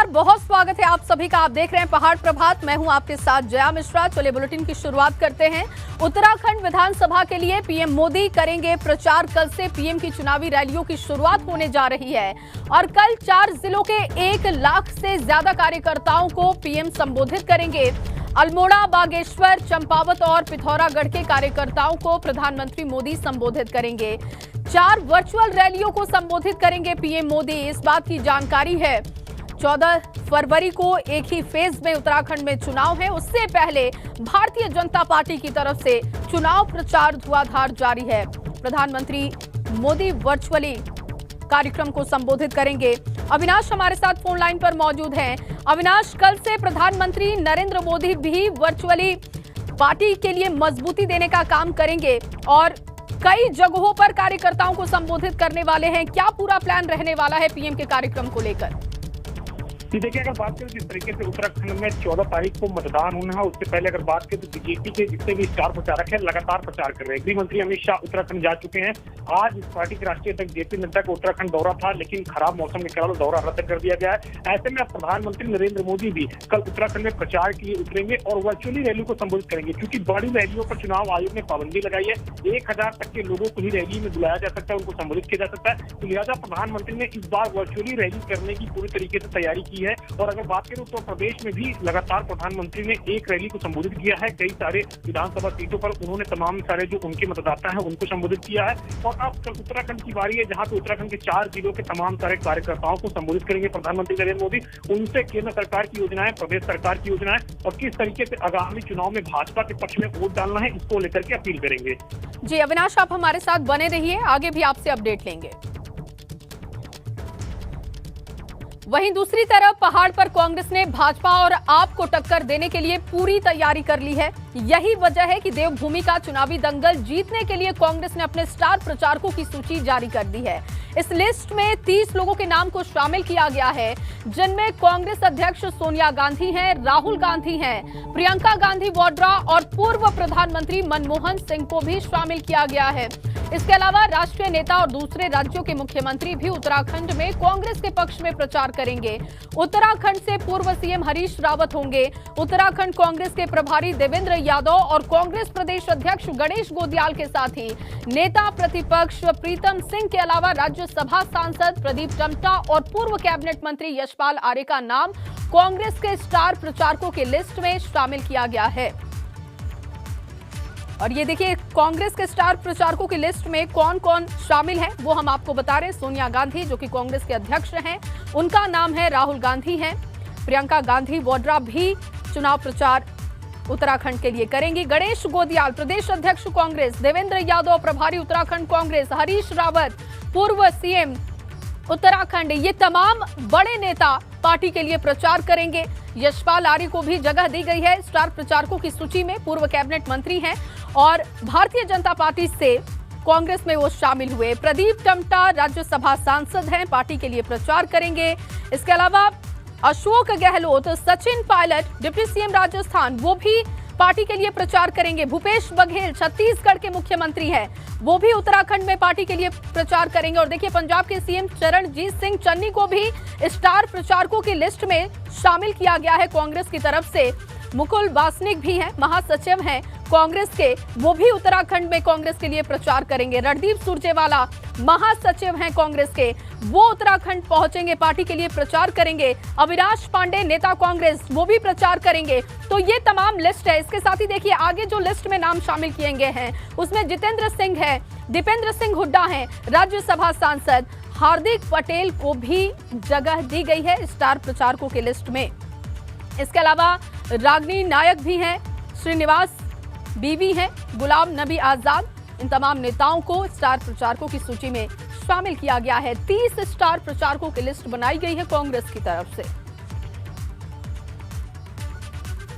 नमस्कार, बहुत स्वागत है आप सभी का। आप देख रहे हैं पहाड़ प्रभात। मैं हूं आपके साथ जया मिश्रा। चलिए बुलेटिन की शुरुआत करते हैं। उत्तराखंड विधानसभा के लिए पीएम मोदी करेंगे प्रचार। कल से पीएम की चुनावी रैलियों की शुरुआत होने जा रही है और कल 4 जिलों के 1 लाख से ज्यादा कार्यकर्ताओं को पीएम संबोधित करेंगे। अल्मोड़ा, बागेश्वर, चंपावत और पिथौरागढ़ के कार्यकर्ताओं को प्रधानमंत्री मोदी संबोधित करेंगे। 4 वर्चुअल रैलियों को संबोधित करेंगे पीएम मोदी। इस बात की जानकारी है 14 फरवरी को एक ही फेज में उत्तराखंड में चुनाव है। उससे पहले भारतीय जनता पार्टी की तरफ से चुनाव प्रचार धुआंधार जारी है। प्रधानमंत्री मोदी वर्चुअली कार्यक्रम को संबोधित करेंगे। अविनाश हमारे साथ फोन लाइन पर मौजूद हैं। अविनाश, कल से प्रधानमंत्री नरेंद्र मोदी भी वर्चुअली पार्टी के लिए मजबूती देने का काम करेंगे और कई जगहों पर कार्यकर्ताओं को संबोधित करने वाले हैं। क्या पूरा प्लान रहने वाला है पीएम के कार्यक्रम को लेकर? देखिए, अगर बात करें जिस तरीके से उत्तराखंड में 14 तारीख को मतदान होना है, उससे पहले अगर बात करें तो बीजेपी के जितने भी स्टार प्रचारक हैं लगातार प्रचार कर रहे हैं। गृह मंत्री अमित शाह उत्तराखंड जा चुके हैं। आज इस पार्टी के राष्ट्रीय अध्यक्ष जेपी नड्डा का उत्तराखंड दौरा था, लेकिन खराब मौसम के कारण दौरा रद्द कर दिया गया है। ऐसे में अब प्रधानमंत्री नरेंद्र मोदी भी कल उत्तराखंड में प्रचार के लिए उतरेंगे और वर्चुअली रैली को संबोधित करेंगे। क्योंकि बड़ी रैलियों पर चुनाव आयोग ने पाबंदी लगाई है। 1000 तक के लोगों को ही रैली में बुलाया जा सकता है, उनको संबोधित किया जा सकता है। तो लिहाजा प्रधानमंत्री ने इस बार वर्चुअली रैली करने की पूरी तरीके से तैयारी की है। और अगर बात करें उत्तर प्रदेश में भी लगातार प्रधानमंत्री ने एक रैली को संबोधित किया है। कई सारे विधानसभा सीटों पर उन्होंने तमाम सारे जो उनके मतदाता हैं उनको संबोधित किया है। और अब कल उत्तराखंड की बारी है, जहां पे उत्तराखंड के 4 जिलों के तमाम सारे कार्यकर्ताओं को संबोधित करेंगे प्रधानमंत्री नरेंद्र मोदी। उनसे केंद्र सरकार की योजनाएं, प्रदेश सरकार की योजनाएं और किस तरीके से आगामी चुनाव में भाजपा के पक्ष में वोट डालना है, इसको लेकर के अपील करेंगे। जी अविनाश, आप हमारे साथ बने रहिए, आगे भी आपसे अपडेट लेंगे। वहीं दूसरी तरफ पहाड़ पर कांग्रेस ने भाजपा और आप को टक्कर देने के लिए पूरी तैयारी कर ली है। यही वजह है कि देवभूमि का चुनावी दंगल जीतने के लिए कांग्रेस ने अपने स्टार प्रचारकों की सूची जारी कर दी है। इस लिस्ट में 30 लोगों के नाम को शामिल किया गया है, जिनमें कांग्रेस अध्यक्ष सोनिया गांधी हैं, राहुल गांधी हैं, प्रियंका गांधी वाड्रा और पूर्व प्रधानमंत्री मनमोहन सिंह को भी शामिल किया गया है। इसके अलावा राष्ट्रीय नेता और दूसरे राज्यों के मुख्यमंत्री भी उत्तराखंड में कांग्रेस के पक्ष में प्रचार करेंगे। उत्तराखंड से पूर्व सीएम हरीश रावत होंगे। उत्तराखंड कांग्रेस के प्रभारी देवेंद्र यादव और कांग्रेस प्रदेश अध्यक्ष गणेश गोदियाल के साथ ही नेता प्रतिपक्ष प्रीतम सिंह के अलावा राज्यसभा सांसद प्रदीप टम्टा और पूर्व कैबिनेट मंत्री यशपाल आर्य का नाम कांग्रेस के स्टार प्रचारकों की लिस्ट में शामिल किया गया है। और ये देखिए, कांग्रेस के स्टार प्रचारकों की लिस्ट में कौन कौन शामिल है वो हम आपको बता रहे हैं। सोनिया गांधी, जो कि कांग्रेस के अध्यक्ष हैं, उनका नाम है। राहुल गांधी हैं। प्रियंका गांधी वाड्रा भी चुनाव प्रचार उत्तराखंड के लिए करेंगी। गणेश गोदियाल प्रदेश अध्यक्ष कांग्रेस, देवेंद्र यादव प्रभारी उत्तराखंड कांग्रेस, हरीश रावत पूर्व सीएम उत्तराखंड, ये तमाम बड़े नेता पार्टी के लिए प्रचार करेंगे। यशपाल आर्य को भी जगह दी गई है स्टार प्रचारकों की सूची में। पूर्व कैबिनेट मंत्री हैं और भारतीय जनता पार्टी से कांग्रेस में वो शामिल हुए। प्रदीप टम्टा राज्यसभा सांसद हैं, पार्टी के लिए प्रचार करेंगे। इसके अलावा अशोक गहलोत, सचिन पायलट डिप्टी सीएम राजस्थान, वो भी पार्टी के लिए प्रचार करेंगे। भूपेश बघेल छत्तीसगढ़ के मुख्यमंत्री हैं, वो भी उत्तराखंड में पार्टी के लिए प्रचार करेंगे। और देखिए, पंजाब के सीएम चरणजीत सिंह चन्नी को भी स्टार प्रचारकों की लिस्ट में शामिल किया गया है कांग्रेस की तरफ से। मुकुल वासनिक भी हैं, महासचिव हैं कांग्रेस के, वो भी उत्तराखंड में कांग्रेस के लिए प्रचार करेंगे। रणदीप सुरजेवाला महासचिव हैं कांग्रेस के, वो उत्तराखंड पहुंचेंगे, पार्टी के लिए प्रचार करेंगे। अविनाश पांडे नेता कांग्रेस, वो भी प्रचार करेंगे। तो ये तमाम लिस्ट है। इसके साथ ही देखिए, आगे जो लिस्ट में नाम शामिल किए गए हैं उसमें जितेंद्र सिंह है, दीपेंद्र सिंह हुड्डा हैं, राज्यसभा सांसद। हार्दिक पटेल को भी जगह दी गई है स्टार प्रचारकों की लिस्ट में। इसके अलावा रागिनी नायक भी हैं, श्रीनिवास बीवी हैं, गुलाम नबी आजाद, इन तमाम नेताओं को स्टार प्रचारकों की सूची में शामिल किया गया है। 30 स्टार प्रचारकों की लिस्ट बनाई गई है कांग्रेस की तरफ से।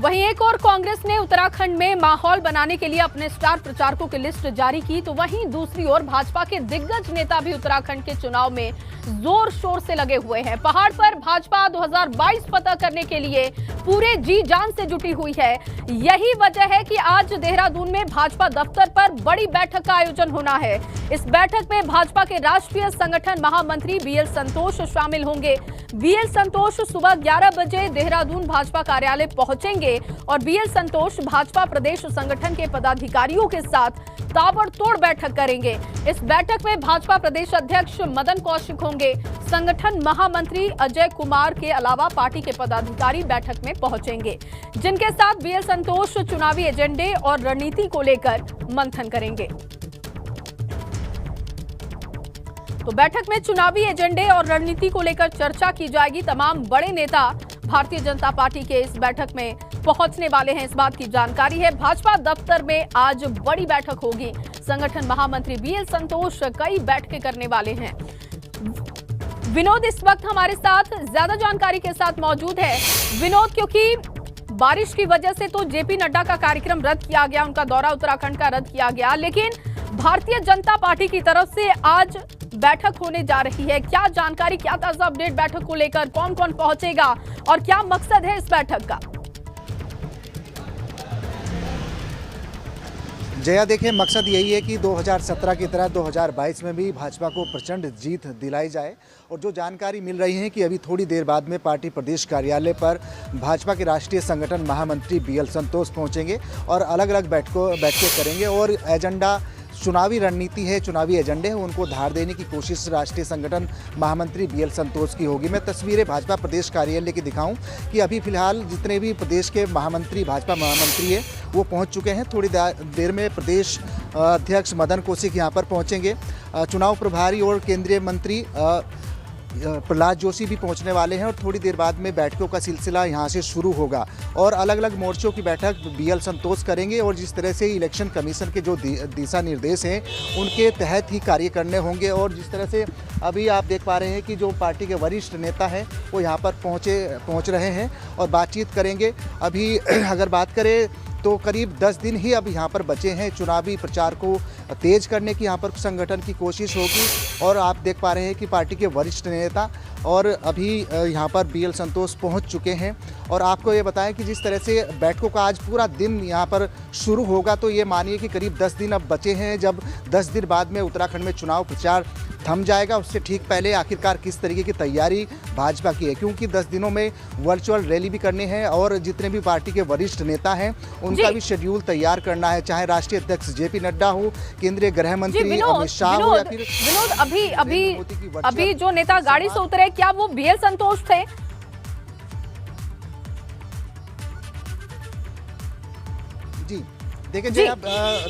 वहीं एक और कांग्रेस ने उत्तराखंड में माहौल बनाने के लिए अपने स्टार प्रचारकों की लिस्ट जारी की, तो वहीं दूसरी ओर भाजपा के दिग्गज नेता भी उत्तराखंड के चुनाव में जोर शोर से लगे हुए हैं। पहाड़ पर भाजपा 2022 फतह करने के लिए पूरे जी जान से जुटी हुई है। यही वजह है कि आज देहरादून में भाजपा दफ्तर पर बड़ी बैठक का आयोजन होना है। इस बैठक में भाजपा के राष्ट्रीय संगठन महामंत्री बीएल संतोष शामिल होंगे। बीएल संतोष सुबह 11 बजे देहरादून भाजपा कार्यालय पहुंचेंगे और बीएल संतोष भाजपा प्रदेश संगठन के पदाधिकारियों के साथ ताबड़तोड़ बैठक करेंगे। इस बैठक में भाजपा प्रदेश अध्यक्ष मदन कौशिक होंगे। संगठन महामंत्री अजय कुमार के अलावा पार्टी के पदाधिकारी बैठक में पहुंचेंगे, जिनके साथ बीएल संतोष चुनावी एजेंडे और रणनीति को लेकर मंथन करेंगे। तो बैठक में चुनावी एजेंडे और रणनीति को लेकर चर्चा की जाएगी। तमाम बड़े नेता भारतीय जनता पार्टी के इस बैठक में पहुंचने वाले हैं, इस बात की जानकारी है। भाजपा दफ्तर में आज बड़ी बैठक होगी। संगठन महामंत्री बीएल संतोष कई बैठकें करने वाले हैं। विनोद इस वक्त हमारे साथ ज्यादा जानकारी के साथ मौजूद है। विनोद, क्योंकि बारिश की वजह से तो जेपी नड्डा का कार्यक्रम रद्द किया गया, उनका दौरा उत्तराखंड का रद्द किया गया, लेकिन भारतीय जनता पार्टी की तरफ से आज बैठक होने जा रही है। क्या जानकारी, क्या ताजा अपडेट बैठक को लेकर, कौन कौन पहुंचेगा और क्या मकसद है इस बैठक का? जया, देखिए, मकसद यही है कि 2017 की तरह 2022 में भी भाजपा को प्रचंड जीत दिलाई जाए। और जो जानकारी मिल रही है कि अभी थोड़ी देर बाद में पार्टी प्रदेश कार्यालय पर भाजपा के राष्ट्रीय संगठन महामंत्री बीएल संतोष पहुंचेंगे और अलग अलग बैठकें करेंगे और एजेंडा, चुनावी रणनीति है, चुनावी एजेंडे है, उनको धार देने की कोशिश राष्ट्रीय संगठन महामंत्री बीएल संतोष की होगी। मैं तस्वीरें भाजपा प्रदेश कार्यालय की दिखाऊं कि अभी फिलहाल जितने भी प्रदेश के महामंत्री, भाजपा महामंत्री है, वो पहुंच चुके हैं। थोड़ी देर में प्रदेश अध्यक्ष मदन कौशिक यहां पर पहुंचेंगे। चुनाव प्रभारी और केंद्रीय मंत्री प्रहलाद जोशी भी पहुंचने वाले हैं और थोड़ी देर बाद में बैठकों का सिलसिला यहां से शुरू होगा और अलग अलग मोर्चों की बैठक बीएल संतोष करेंगे और जिस तरह से इलेक्शन कमीशन के जो दिशा निर्देश हैं उनके तहत ही कार्य करने होंगे। और जिस तरह से अभी आप देख पा रहे हैं कि जो पार्टी के वरिष्ठ नेता हैं वो यहाँ पर पहुँच रहे हैं और बातचीत करेंगे। अभी अगर बात करें तो करीब 10 दिन ही अब यहाँ पर बचे हैं। चुनावी प्रचार को तेज करने की यहाँ पर संगठन की कोशिश होगी और आप देख पा रहे हैं कि पार्टी के वरिष्ठ नेता और अभी यहाँ पर बीएल संतोष पहुँच चुके हैं। और आपको ये बताएं कि जिस तरह से बैठकों का आज पूरा दिन यहाँ पर शुरू होगा तो ये मानिए कि करीब 10 दिन अब बचे हैं। जब 10 दिन बाद में उत्तराखंड में चुनाव प्रचार थम जाएगा, उससे ठीक पहले आखिरकार किस तरीके की तैयारी भाजपा की है, क्योंकि 10 दिनों में वर्चुअल रैली भी करनी है और जितने भी पार्टी के वरिष्ठ नेता हैं उनका भी शेड्यूल तैयार करना है, चाहे राष्ट्रीय अध्यक्ष जेपी नड्डा हो, केंद्रीय गृह मंत्री अमित शाह हो या फिर विनोद। अभी जो नेता गाड़ी से उतरे, क्या वो बीएल संतोष थे? जी देखिए, अब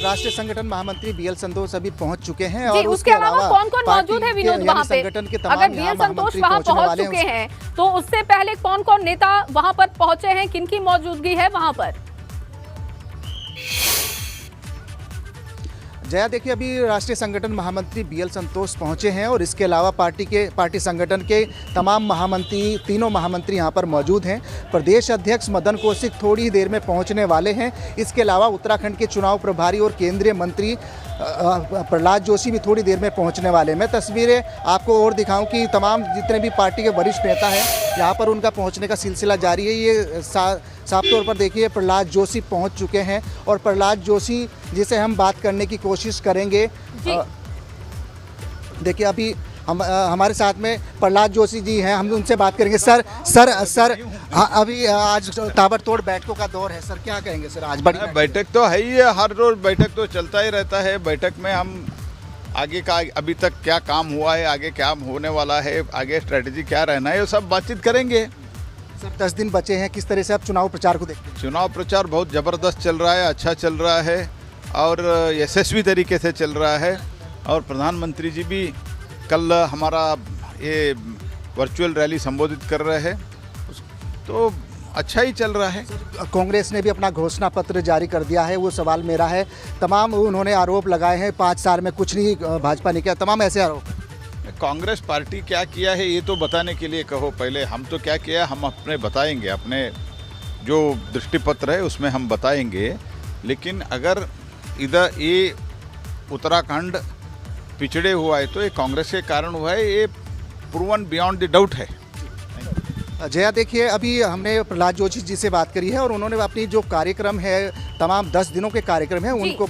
राष्ट्रीय संगठन महामंत्री बीएल संतोष अभी पहुंच चुके हैं और उसके अलावा कौन कौन मौजूद है विनोद वहां पे? संगठन के अगर बीएल संतोष वहां पहुंच चुके हैं तो उससे पहले कौन कौन नेता वहां पर पहुंचे हैं, किनकी मौजूदगी है वहां पर? जया, देखिए, अभी राष्ट्रीय संगठन महामंत्री बीएल संतोष पहुंचे हैं और इसके अलावा पार्टी संगठन के तमाम महामंत्री, तीनों महामंत्री यहां पर मौजूद हैं। प्रदेश अध्यक्ष मदन कौशिक थोड़ी ही देर में पहुंचने वाले हैं। इसके अलावा उत्तराखंड के चुनाव प्रभारी और केंद्रीय मंत्री प्रहलाद जोशी भी थोड़ी देर में पहुंचने वाले हैं। मैं तस्वीरें आपको और दिखाऊं कि तमाम जितने भी पार्टी के वरिष्ठ नेता हैं यहाँ पर उनका पहुंचने का सिलसिला जारी है। ये साफ तौर पर देखिए प्रहलाद जोशी पहुंच चुके हैं और प्रहलाद जोशी जिसे हम बात करने की कोशिश करेंगे। देखिए, अभी हमारे साथ में प्रहलाद जोशी जी हैं, हम उनसे बात करेंगे। सर अभी आज ताबड़तोड़ बैठकों का दौर है, सर क्या कहेंगे? सर आज बड़ी बैठक तो है ही है, हर रोज बैठक तो चलता ही रहता है। बैठक में हम आगे का, अभी तक क्या काम हुआ है, आगे क्या होने वाला है, आगे स्ट्रेटेजी क्या रहना है, ये सब बातचीत करेंगे। सर 10 दिन बचे हैं, किस तरह से आप चुनाव प्रचार को देखते हैं? चुनाव प्रचार बहुत ज़बरदस्त चल रहा है, अच्छा चल रहा है और यशस्वी तरीके से चल रहा है। और प्रधानमंत्री जी भी कल हमारा ये वर्चुअल रैली संबोधित कर रहे हैं, तो अच्छा ही चल रहा है। कांग्रेस ने भी अपना घोषणा पत्र जारी कर दिया है। वो सवाल मेरा है, तमाम उन्होंने आरोप लगाए हैं 5 साल में कुछ नहीं भाजपा ने किया, तमाम ऐसे आरोप। कांग्रेस पार्टी क्या किया है ये तो बताने के लिए कहो, पहले हम तो क्या किया हम अपने बताएंगे, अपने जो दृष्टिपत्र है उसमें हम बताएंगे। लेकिन अगर इधर ये उत्तराखंड पिछड़े हुआ है तो ये कांग्रेस के कारण हुआ है, ये प्रूवन बियॉन्ड द डाउट है। जया, देखिए अभी हमने प्रहलाद जोशी जी से बात करी है और उन्होंने अपनी जो कार्यक्रम है, तमाम 10 दिनों के कार्यक्रम है उनको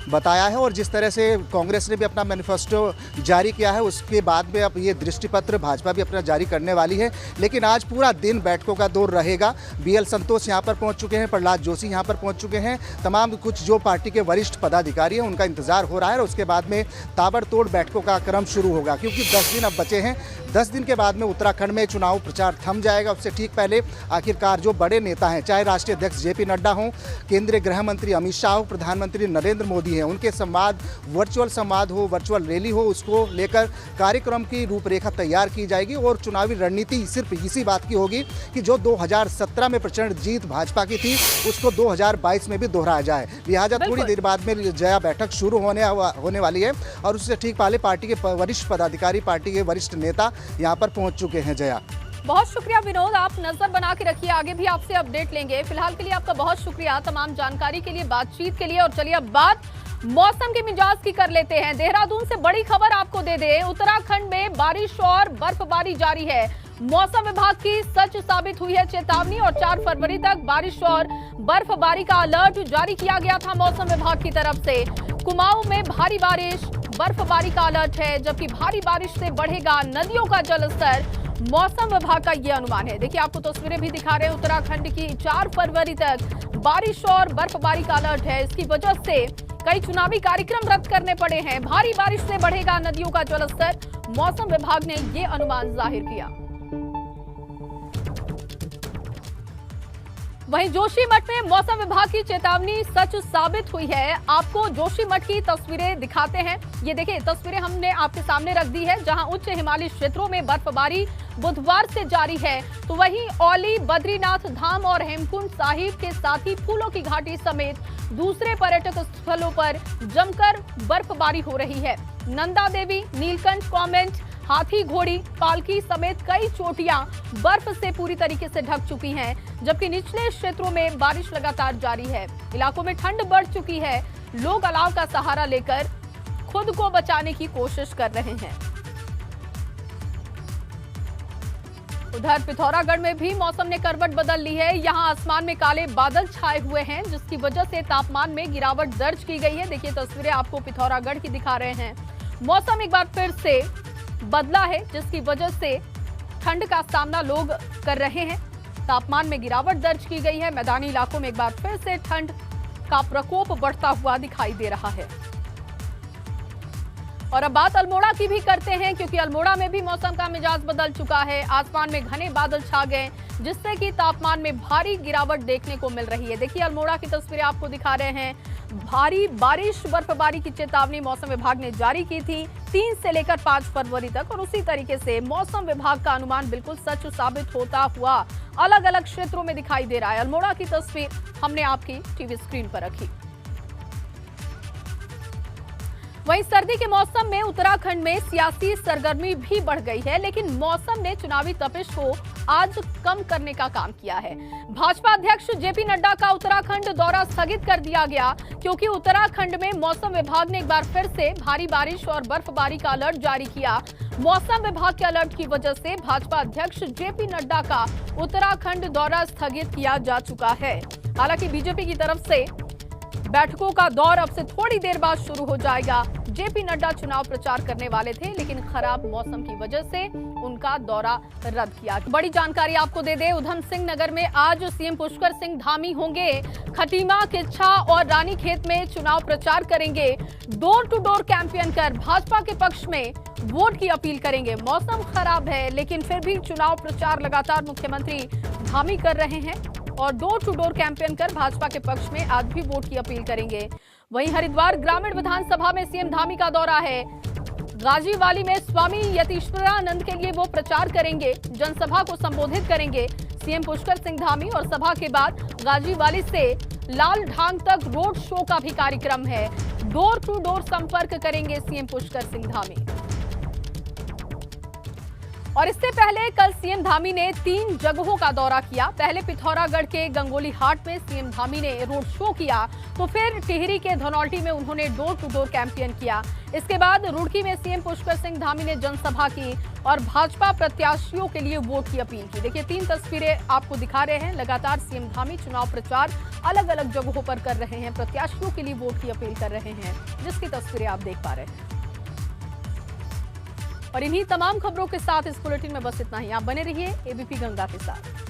बताया है, और जिस तरह से कांग्रेस ने भी अपना मैनिफेस्टो जारी किया है उसके बाद में अब ये दृष्टिपत्र भाजपा भी अपना जारी करने वाली है। लेकिन आज पूरा दिन बैठकों का दौर रहेगा। BL संतोष यहाँ पर पहुँच चुके हैं, प्रहलाद जोशी यहाँ पर पहुँच चुके हैं, तमाम कुछ जो पार्टी के वरिष्ठ पदाधिकारी हैं उनका इंतजार हो रहा है, और उसके बाद में ताबड़तोड़ बैठकों का क्रम शुरू होगा, क्योंकि 10 दिन अब बचे हैं। 10 दिन के बाद में उत्तराखंड में चुनाव प्रचार थम जाएगा। उससे ठीक पहले आखिरकार जो बड़े नेता हैं, चाहे राष्ट्रीय अध्यक्ष JP नड्डा हों, केंद्रीय गृह मंत्री अमित शाह हो, प्रधानमंत्री नरेंद्र मोदी हैं, उनके संवाद, वर्चुअल संवाद हो, वर्चुअल रैली हो, उसको लेकर कार्यक्रम की रूपरेखा तैयार की जाएगी। और चुनावी रणनीति सिर्फ इसी बात की होगी कि जो 2017 में प्रचंड जीत भाजपा की थी उसको 2022 में भी दोहराया जाए। लिहाजा थोड़ी देर बाद में जया बैठक शुरू होने वाली है, और उससे ठीक पहले पार्टी के वरिष्ठ पदाधिकारी, पार्टी के वरिष्ठ नेता यहाँ पर पहुँच चुके हैं। जया, बहुत शुक्रिया विनोद, आप नजर बना के रखिए, आगे भी आपसे अपडेट लेंगे। फिलहाल के लिए आपका बहुत शुक्रिया तमाम जानकारी के लिए, बातचीत के लिए। और चलिए अब बात मौसम के मिजाज की कर लेते हैं। देहरादून से बड़ी खबर आपको दे दें, उत्तराखंड में बारिश और बर्फबारी जारी है। मौसम विभाग की सच साबित हुई है चेतावनी, और 4 फरवरी तक बारिश और बर्फबारी का अलर्ट जारी किया गया था मौसम विभाग की तरफ से। कुमाऊं में भारी बारिश, बर्फबारी का अलर्ट है, जबकि भारी बारिश से बढ़ेगा नदियों का जलस्तर। मौसम विभाग का यह अनुमान है। देखिए, आपको तस्वीरें भी दिखा रहे हैं, उत्तराखंड की 4 फरवरी तक बारिश और बर्फबारी का अलर्ट है। इसकी वजह से कई चुनावी कार्यक्रम रद्द करने पड़े हैं। भारी बारिश से बढ़ेगा नदियों का जलस्तर, मौसम विभाग ने यह अनुमान जाहिर किया। वहीं जोशीमठ में मौसम विभाग की चेतावनी सच साबित हुई है। आपको जोशीमठ की तस्वीरें दिखाते हैं। ये देखिए, तस्वीरें हमने आपके सामने रख दी है, जहां उच्च हिमालयी क्षेत्रों में बर्फबारी बुधवार से जारी है। तो वहीं औली, बद्रीनाथ धाम और हेमकुंड साहिब के साथ ही फूलों की घाटी समेत दूसरे पर्यटक स्थलों पर जमकर बर्फबारी हो रही है। नंदा देवी, नीलकंठ कॉन्वेंट, हाथी घोड़ी, पालकी समेत कई चोटियां बर्फ से पूरी तरीके से ढक चुकी हैं, जबकि निचले क्षेत्रों में बारिश लगातार जारी है। इलाकों में ठंड बढ़ चुकी है। लोग अलाव का सहारा लेकर खुद को बचाने की कोशिश कर रहे हैं। उधर पिथौरागढ़ में भी मौसम ने करवट बदल ली है। यहां आसमान में काले बादल छाए हुए हैं, जिसकी वजह से तापमान में गिरावट दर्ज की गई है। देखिए, तस्वीरें आपको पिथौरागढ़ की दिखा रहे हैं। मौसम एक बार फिर से बदला है, जिसकी वजह से ठंड का सामना लोग कर रहे हैं। तापमान में गिरावट दर्ज की गई है। मैदानी इलाकों में एक बार फिर से ठंड का प्रकोप बढ़ता हुआ दिखाई दे रहा है। और अब बात अल्मोड़ा की भी करते हैं, क्योंकि अल्मोड़ा में भी मौसम का मिजाज बदल चुका है। आसमान में घने बादल छा गए, जिससे कि तापमान में भारी गिरावट देखने को मिल रही है। देखिए, अल्मोड़ा की तस्वीरें आपको दिखा रहे हैं। भारी बारिश, बर्फबारी की चेतावनी मौसम विभाग ने जारी की थी 3 से लेकर 5 फरवरी तक, और उसी तरीके से मौसम विभाग का अनुमान बिल्कुल सच साबित होता हुआ अलग अलग क्षेत्रों में दिखाई दे रहा है। अल्मोड़ा की तस्वीर हमने आपकी टीवी स्क्रीन पर रखी। वहीं सर्दी के मौसम में उत्तराखंड में सियासी सरगर्मी भी बढ़ गई है, लेकिन मौसम ने चुनावी तपिश को आज कम करने का काम किया है। भाजपा अध्यक्ष JP नड्डा का उत्तराखंड दौरा स्थगित कर दिया गया, क्योंकि उत्तराखंड में मौसम विभाग ने एक बार फिर से भारी बारिश और बर्फबारी का अलर्ट जारी किया। मौसम विभाग के अलर्ट की वजह से भाजपा अध्यक्ष JP नड्डा का उत्तराखंड दौरा स्थगित किया जा चुका है। हालांकि बीजेपी की तरफ से बैठकों का दौर अब से थोड़ी देर बाद शुरू हो जाएगा। JP नड्डा चुनाव प्रचार करने वाले थे, लेकिन खराब मौसम की वजह से उनका दौरा रद्द किया। बड़ी जानकारी आपको दे दें, उधम सिंह नगर में आज CM पुष्कर सिंह धामी होंगे। खटीमा, किच्छा और रानीखेत में चुनाव प्रचार करेंगे। डोर टू डोर कैंपेन कर भाजपा के पक्ष में वोट की अपील करेंगे। मौसम खराब है, लेकिन फिर भी चुनाव प्रचार लगातार मुख्यमंत्री धामी कर रहे हैं, और डोर टू डोर कैंपेन कर भाजपा के पक्ष में आज भी वोट की अपील करेंगे। वहीं हरिद्वार ग्रामीण विधानसभा में CM धामी का दौरा है। गाजीवाली में स्वामी यतीश्वरानंद के लिए वो प्रचार करेंगे, जनसभा को संबोधित करेंगे CM पुष्कर सिंह धामी, और सभा के बाद गाजीवाली से लाल ढांग तक रोड शो का भी कार्यक्रम है। डोर टू डोर संपर्क करेंगे CM पुष्कर सिंह धामी। और इससे पहले कल सीएम धामी ने 3 जगहों का दौरा किया। पहले पिथौरागढ़ के गंगोली हाट में सीएम धामी ने रोड शो किया, तो फिर टिहरी के धनौल्टी में उन्होंने डोर टू डोर कैंपेन किया। इसके बाद रुड़की में सीएम पुष्कर सिंह धामी ने जनसभा की और भाजपा प्रत्याशियों के लिए वोट की अपील की। देखिए 3 तस्वीरें आपको दिखा रहे हैं। लगातार सीएम धामी चुनाव प्रचार अलग अलग जगहों पर कर रहे हैं, प्रत्याशियों के लिए वोट की अपील कर रहे हैं, जिसकी तस्वीरें आप देख पा रहे हैं। और इन्हीं तमाम खबरों के साथ इस बुलेटिन में बस इतना ही। आप बने रहिए एबीपी गंगा के साथ।